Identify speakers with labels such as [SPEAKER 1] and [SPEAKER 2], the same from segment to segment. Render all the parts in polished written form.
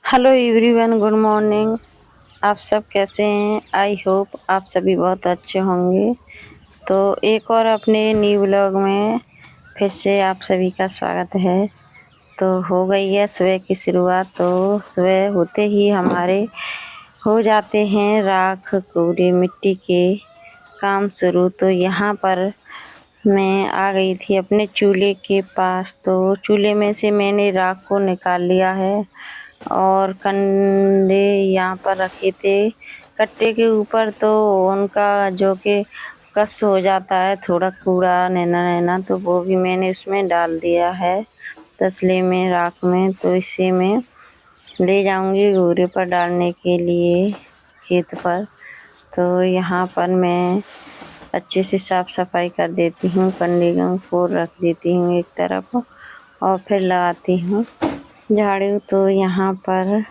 [SPEAKER 1] Hello everyone, good morning. आप सब कैसे हैं? आई होप आप सभी बहुत अच्छे होंगे। तो एक और अपने न्यू व्लॉग में फिर से आप सभी का स्वागत है। तो हो गई है सुबह की शुरुआत। तो सुबह होते ही हमारे हो जाते हैं राख कूड़े मिट्टी के काम शुरू। तो यहाँ पर मैं आ गई थी अपने चूल्हे के पास। तो चूल्हे में से मैंने राख को निकाल लिया है और कंडे यहाँ पर रखे थे कट्टे के ऊपर। तो उनका जो कि कस हो जाता है थोड़ा कूड़ा नैना नैना, तो वो भी मैंने उसमें डाल दिया है तसले में राख में। तो इसे मैं ले जाऊंगी घूरे पर डालने के लिए खेत पर। तो यहाँ पर मैं अच्छे से साफ सफाई कर देती हूँ, कंडे को रख देती हूँ एक तरफ और फिर लगाती हूँ झाड़ू। तो यहाँ पर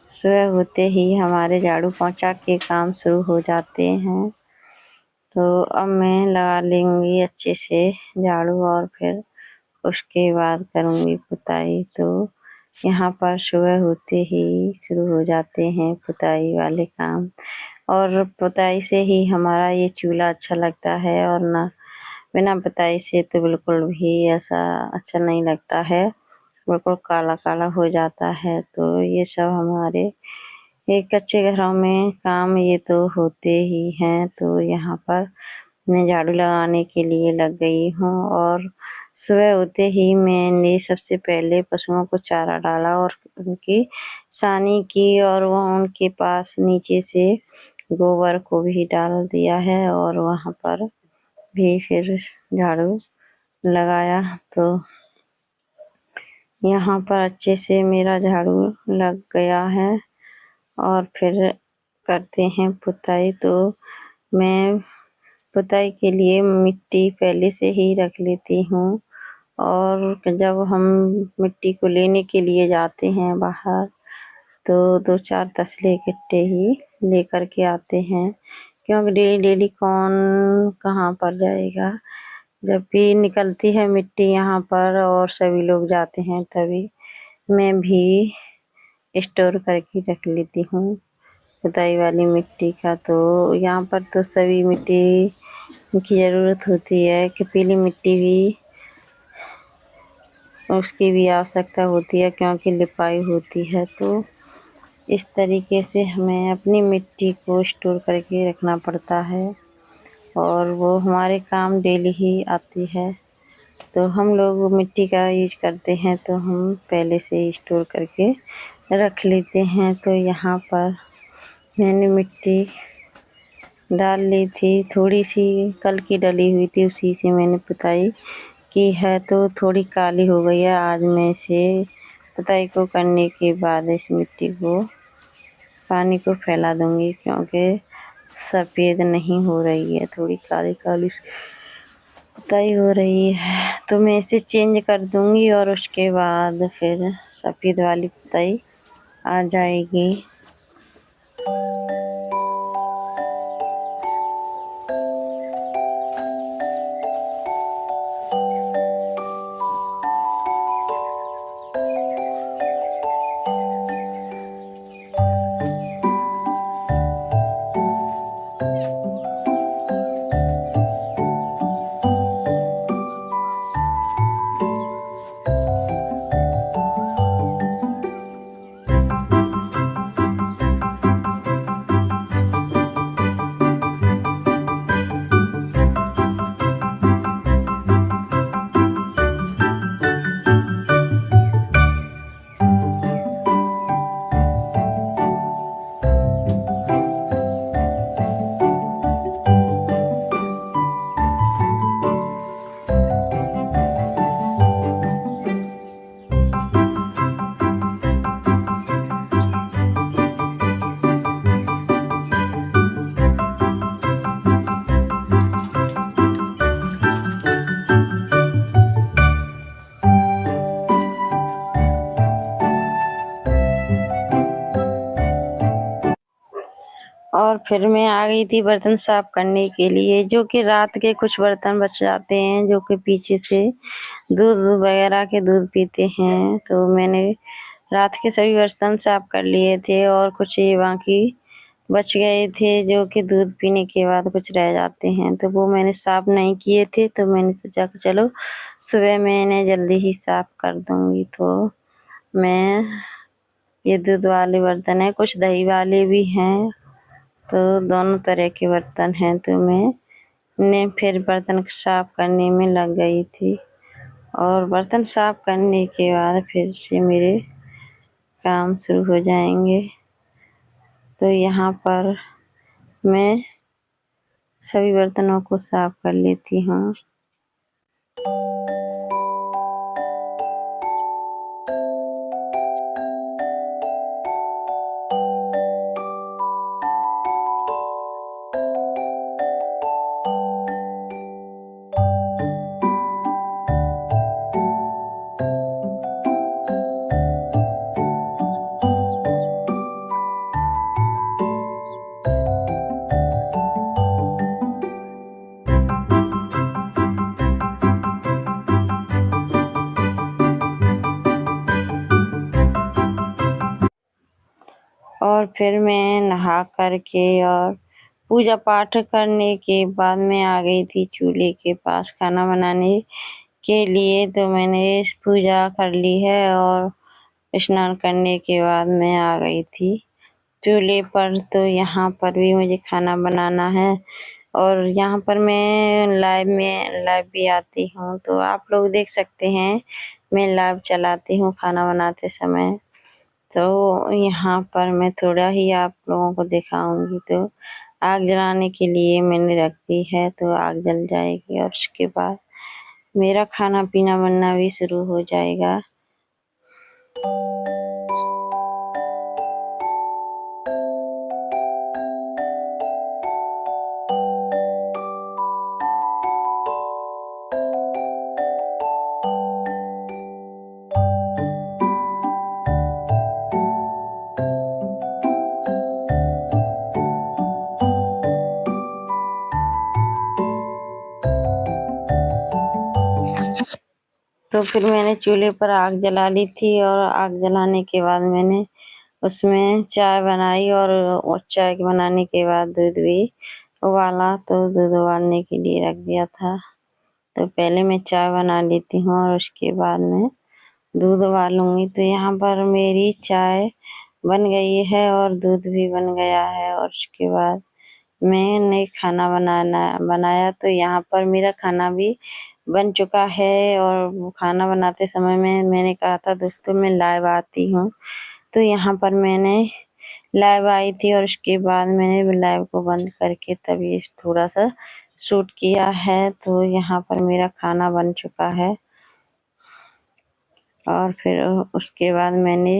[SPEAKER 1] सुबह होते ही हमारे झाड़ू पोंछा के काम शुरू हो जाते हैं। तो अब मैं लगा लेंगी अच्छे से झाड़ू और फिर उसके बाद करूँगी पुताई। तो यहाँ पर सुबह होते ही शुरू हो जाते हैं पुताई वाले काम, और पुताई से ही हमारा ये चूल्हा अच्छा लगता है, और ना बिना पुताई से तो बिल्कुल भी ऐसा अच्छा नहीं लगता है, बिल्कुल काला काला हो जाता है। तो ये सब हमारे एक कच्चे घरों में काम ये तो होते ही हैं। तो यहाँ पर मैं झाड़ू लगाने के लिए लग गई हूँ, और सुबह होते ही मैंने सबसे पहले पशुओं को चारा डाला और उनकी सानी की, और वह उनके पास नीचे से गोबर को भी डाल दिया है, और वहाँ पर भी फिर झाड़ू लगाया। तो यहाँ पर अच्छे से मेरा झाड़ू लग गया है, और फिर करते हैं पुताई। तो मैं पुताई के लिए मिट्टी पहले से ही रख लेती हूँ, और जब हम मिट्टी को लेने के लिए जाते हैं बाहर तो 2-4 तसले इकट्ठे ही लेकर के आते हैं, क्योंकि डेली डेली कौन कहाँ पर जाएगा। जब भी निकलती है मिट्टी यहाँ पर और सभी लोग जाते हैं तभी मैं भी स्टोर करके रख लेती हूँ पुताई वाली मिट्टी का। तो यहाँ पर तो सभी मिट्टी की ज़रूरत होती है कि पीली मिट्टी भी उसकी भी आवश्यकता होती है, क्योंकि लिपाई होती है। तो इस तरीके से हमें अपनी मिट्टी को स्टोर करके रखना पड़ता है, और वो हमारे काम डेली ही आती है। तो हम लोग मिट्टी का यूज करते हैं तो हम पहले से ही स्टोर करके रख लेते हैं। तो यहाँ पर मैंने मिट्टी डाल ली थी, थोड़ी सी कल की डली हुई थी, उसी से मैंने पुताई की है। तो थोड़ी काली हो गई है। आज मैं इसे पुताई को करने के बाद इस मिट्टी को पानी को फैला दूंगी, क्योंकि सफ़ेद नहीं हो रही है, थोड़ी काली काली पुताई हो रही है। तो मैं इसे चेंज कर दूंगी और उसके बाद फिर सफ़ेद वाली पुताई आ जाएगी। और फिर मैं आ गई थी बर्तन साफ करने के लिए, जो कि रात के कुछ बर्तन बच जाते हैं, जो कि पीछे से दूध वगैरह के दूध पीते हैं। तो मैंने रात के सभी बर्तन साफ कर लिए थे और कुछ ये बाकी बच गए थे जो कि दूध पीने के बाद कुछ रह जाते हैं, तो वो मैंने साफ नहीं किए थे। तो मैंने सोचा कि चलो सुबह मैं इन्हें जल्दी ही साफ कर दूंगी। तो मैं ये दूध वाले बर्तन है, कुछ दही वाले भी हैं, तो दोनों तरह के बर्तन हैं। तो मैं ने फिर बर्तन साफ करने में लग गई थी और बर्तन साफ करने के बाद फिर से मेरे काम शुरू हो जाएंगे। तो यहाँ पर मैं सभी बर्तनों को साफ कर लेती हूँ। और फिर मैं नहा करके और पूजा पाठ करने के बाद मैं आ गई थी चूल्हे के पास खाना बनाने के लिए। तो मैंने पूजा कर ली है और स्नान करने के बाद मैं आ गई थी चूल्हे पर। तो यहाँ पर भी मुझे खाना बनाना है और यहाँ पर मैं लाइव भी आती हूँ, तो आप लोग देख सकते हैं मैं लाइव चलाती हूँ खाना बनाते समय। तो यहाँ पर मैं थोड़ा ही आप लोगों को दिखाऊंगी। तो आग जलाने के लिए मैंने रख दी है, तो आग जल जाएगी और उसके बाद मेरा खाना पीना बनना भी शुरू हो जाएगा। तो फिर मैंने चूल्हे पर आग जला ली थी और आग जलाने के बाद मैंने उसमें चाय बनाई और चाय बनाने के बाद दूध भी उबाला। तो दूध उबालने के लिए रख दिया था। तो पहले मैं चाय बना लेती हूँ और उसके बाद मैं दूध उबालूंगी। तो यहाँ पर मेरी चाय बन गई है और दूध भी बन गया है और उसके बाद मैंने खाना बनाया। तो यहाँ पर मेरा खाना भी बन चुका है और खाना बनाते समय में मैंने कहा था दोस्तों मैं लाइव आती हूँ। तो यहाँ पर मैंने लाइव आई थी और उसके बाद मैंने लाइव को बंद करके तभी थोड़ा सा शूट किया है। तो यहाँ पर मेरा खाना बन चुका है और फिर उसके बाद मैंने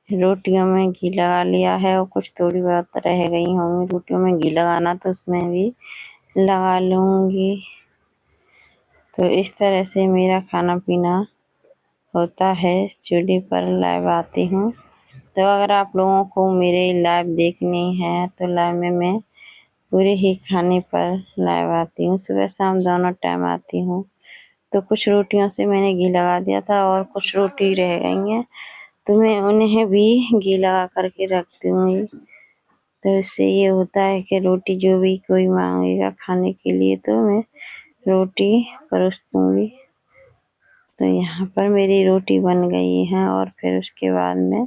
[SPEAKER 1] रोटियों में घी लगा लिया है और कुछ थोड़ी बहुत रह गई होंगी रोटियों में घी लगाना, तो उसमें भी लगा लूंगी। तो इस तरह से मेरा खाना पीना होता है। चूल्हे पर लाइव आती हूँ। तो अगर आप लोगों को मेरे लाइव देखनी है तो लाइव में मैं पूरे ही खाने पर लाइव आती हूँ। सुबह शाम दोनों टाइम आती हूँ। तो कुछ रोटियों से मैंने घी लगा दिया था और कुछ रोटी रह गई हैं, तो मैं उन्हें भी घी लगा करके रख दूंगी। तो इससे ये होता है कि रोटी जो भी कोई मांगेगा खाने के लिए तो मैं रोटी परोस दूंगी। तो यहाँ पर मेरी रोटी बन गई है और फिर उसके बाद मैं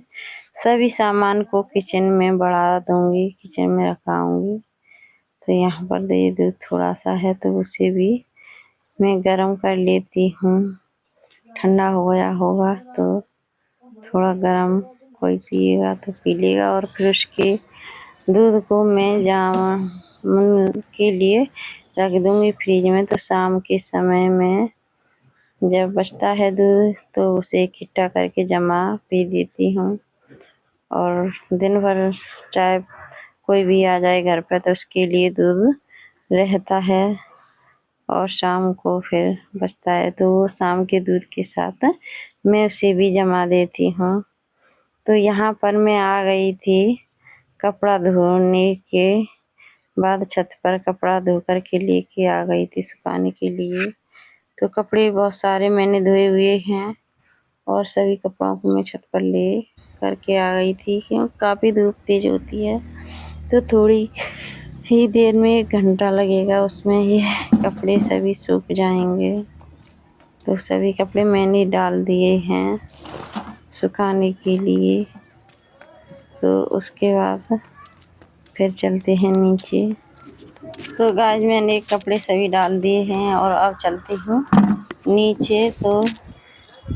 [SPEAKER 1] सभी सामान को किचन में बढ़ा दूंगी, किचन में रखाऊंगी। तो यहाँ पर दूध थोड़ा सा है तो उसे भी मैं गरम कर लेती हूँ। ठंडा हो गया होगा तो थोड़ा गरम कोई पिएगा तो पी लेगा और फिर उसके दूध को मैं जामुन के लिए रख दूंगी फ्रिज में। तो शाम के समय में जब बचता है दूध तो उसे इकट्ठा करके जमा पी देती हूँ और दिन भर चाहे कोई भी आ जाए घर पे तो उसके लिए दूध रहता है और शाम को फिर बचता है तो वो शाम के दूध के साथ मैं उसे भी जमा देती हूँ। तो यहाँ पर मैं आ गई थी कपड़ा धोने के बाद छत पर कपड़ा धो कर के लेके आ गई थी सुखाने के लिए। तो कपड़े बहुत सारे मैंने धोए हुए हैं और सभी कपड़ों को मैं छत पर ले करके आ गई थी, क्योंकि काफ़ी धूप तेज होती है। तो थोड़ी ही देर में 1 घंटा लगेगा, उसमें ये कपड़े सभी सूख जाएंगे। तो सभी कपड़े मैंने डाल दिए हैं सुखाने के लिए। तो उसके बाद फिर चलते हैं नीचे। तो गाइस मैंने कपड़े सभी डाल दिए हैं और अब चलती हूँ नीचे। तो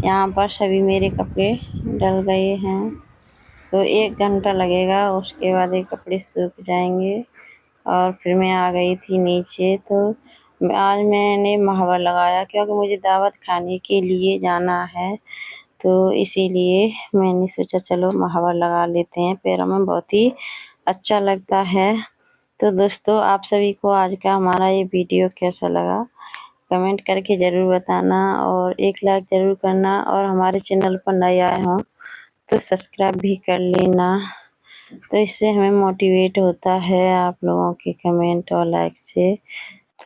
[SPEAKER 1] यहाँ पर सभी मेरे कपड़े डल गए हैं। तो 1 घंटा लगेगा, उसके बाद ये कपड़े सूख जाएंगे। और फिर मैं आ गई थी नीचे। तो आज मैंने महावर लगाया, क्योंकि मुझे दावत खाने के लिए जाना है। तो इसीलिए मैंने सोचा चलो महावर लगा लेते हैं, पैरों में बहुत ही अच्छा लगता है। तो दोस्तों, आप सभी को आज का हमारा ये वीडियो कैसा लगा कमेंट करके ज़रूर बताना, और 1 लाइक ज़रूर करना, और हमारे चैनल पर नए आए हों तो सब्सक्राइब भी कर लेना। तो इससे हमें मोटिवेट होता है आप लोगों के कमेंट और लाइक से।